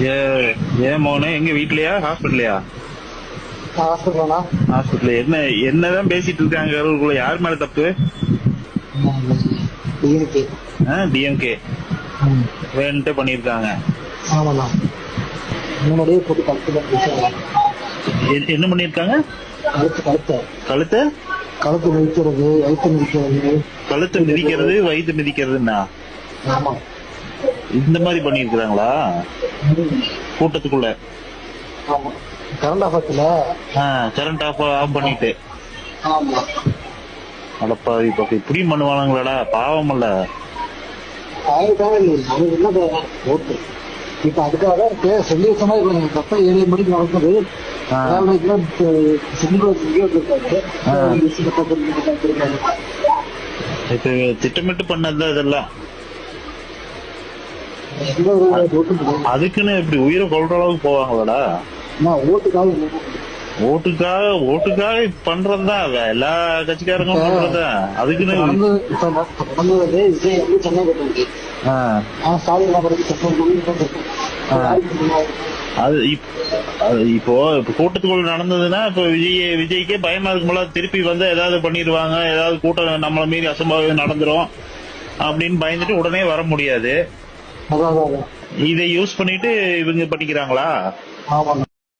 ஏ ஏன் மோனே எங்க வீட்லயா ஹாஸ்பிட்டலையா? ஹாஸ்பிட்டலா? ஹாஸ்பிட்டல் என்னதான் பேசிட்டு இருக்காங்க அவர்களுக்குள்ள? யார் மேல தப்பு? டிஎம்கே. டிஎம்கே வேணுன்ட்டே பண்ணிருக்காங்க. ஆமாண்ணா, முன்னாடியே போட்டு என்ன பண்ணிருக்காங்க? கழுத்தை கழுத்தை கழுத்து மிதிக்கிறது, வயிற்று மிதிக்கிறது. கழுத்தை மிதிக்கிறது, வயிற்று மிதிக்கிறதுன்னா ஆமா, இந்த மாதிரி பண்ணிருக்காங்களா கூட்டத்துக்குள்ள? ஆமா, கரண்ட் ஆஃபத்துல. கரண்ட் ஆஃப் பண்ணிட்டு ஆமா, அடப்பாவி பக்கம் இப்படியும் பண்ணுவானுங்களாடா, பாவம் இல்ல. ஆயிரத்தாவே இல்லை, அது என்ன ஓட்டு. இப்ப அதுக்காக தான் சொல்லி வச்ச மாதிரி இப்ப கரெக்டா 7 மணிக்கு நடக்குது. இப்ப திட்டமிட்டு பண்ணதுதான் இதெல்லாம். அதுக்குன்னு இப்படி உயிரை கொள்ற அளவுக்கு போவாங்களாடா? ஓட்டுக்காக பண்றதுதான் எல்லா கட்சிக்காரங்களும் பண்றதுதான். அதுக்குன்னு அது இப்போ கூட்டத்துக்குள்ள நடந்ததுன்னா இப்ப விஜய்க்கே பயமா இருக்கும்போல, திருப்பி வந்து ஏதாவது பண்ணிடுவாங்க, ஏதாவது கூட்டம் நம்மள மீறி அசம்பாவிதம் நடந்துரும் அப்படின்னு பயந்துட்டு உடனே வர முடியாது. இதை யூஸ் பண்ணிட்டு இவங்க பண்ணிக்கிறாங்களா?